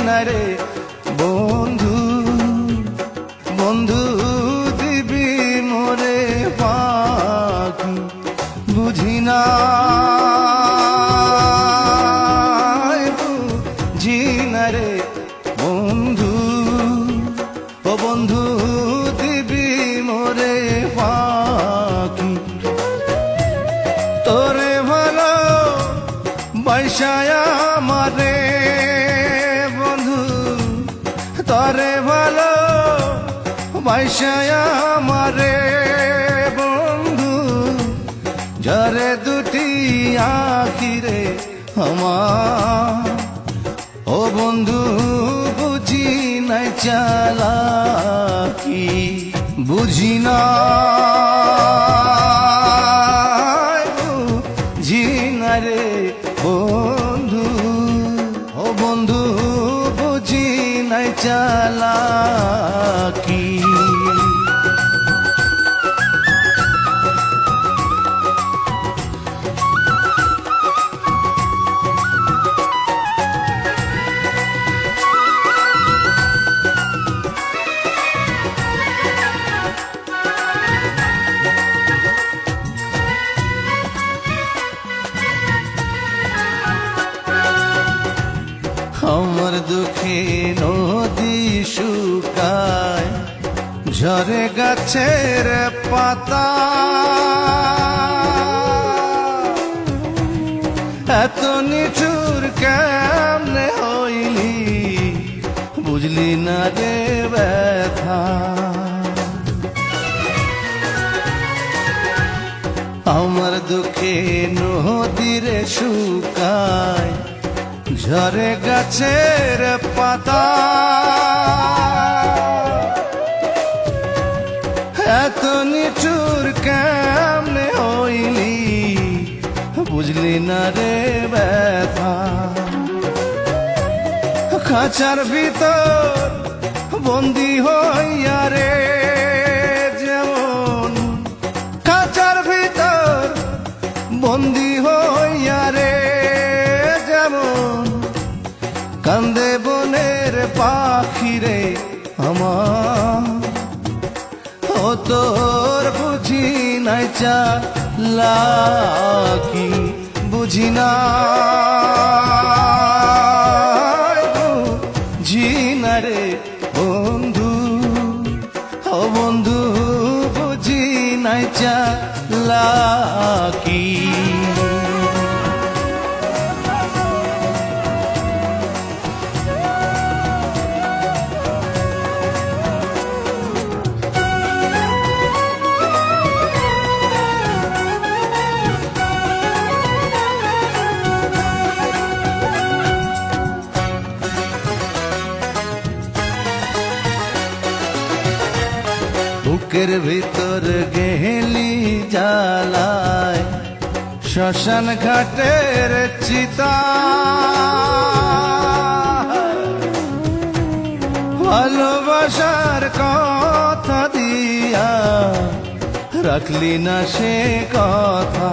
না রে বন্ধু, বন্ধু দিবি মোরে ফাঁকি, বুঝি না বুঝি না রে বন্ধু, ও বন্ধু দিবি মোরে ফাঁকি। তোরে ভালো বৈশায়া মারে বন্ধু, তোরে ভালো বৈশায়া মারে বন্ধু, যারে দুটি আখিরে আমার, ও বন্ধু বুঝি নাই চালাকি, বুঝি না বুঝি না রে বন্ধু, ও বন্ধু বুঝি নাই চালাকি। আমার দুঃখে নদী শুকায়, ঝরে গাছের পাতা, এত নিঠুর কেমনে হইলি বুঝলি না রে ব্যথা। আমার দুঃখে নদীরে শুকায়, ঝরে গাছের পাতা, এত নিঠুর কেমনে হইলি বুঝলি না রে ব্যথা। খাঁচার ভিতর বন্দি হইয়া রে যেমন, খাঁচার ভিতর বন্দি হইয়া রে যেমন, কান্দে বনের পাখিরে আমার, ও তোর বুঝি নাই চালাকি, বুঝি না বুঝি না রে বন্ধু, ও বন্ধু বুঝি নাই চালাকি। বুকের ভিতর গেলি জ্বালায় শ্মশান ঘাটের চিতা, ভালোবাসার কথা দিয়া রাখলি না সে কথা।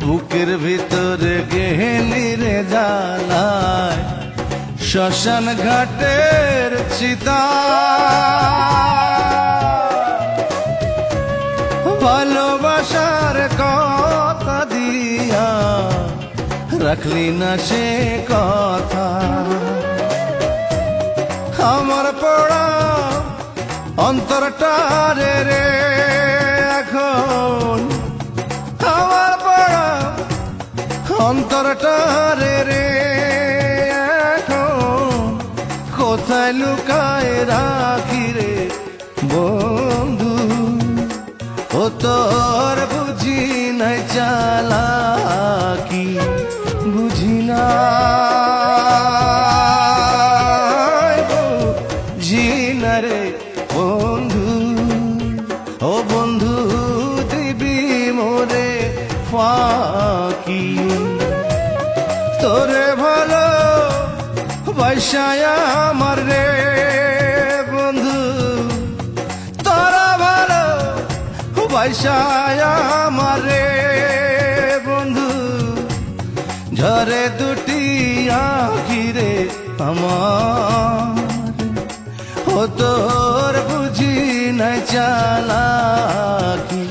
বুকের ভিতর গেলি রে জ্বালায় শ্মশান ঘাটের চিতা, ভালোবাসার কথা দিয়া রাখলি না সে কথা। আমার পড়া অন্তরটারে রে এখন, আমার পড়া অন্তরটারে রে কোথায় লুকায় রাখি রে বন্ধু, ও তোর বুঝি নাই চালাকি, বুঝি না বুঝি না রে বন্ধু, ও বন্ধু দিবি মোরে ফাঁকি। তোরে ভালো বৈশায়া আমার রে বন্ধু, তোরা ভালো বৈশায়া আমার রে বন্ধু, ঝরে দুটি আখিরে আমার, ও তোর বুঝি না চালাকি,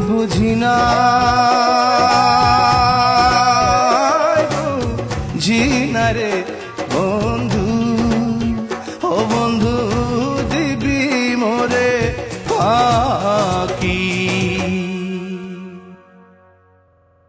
বুঝি না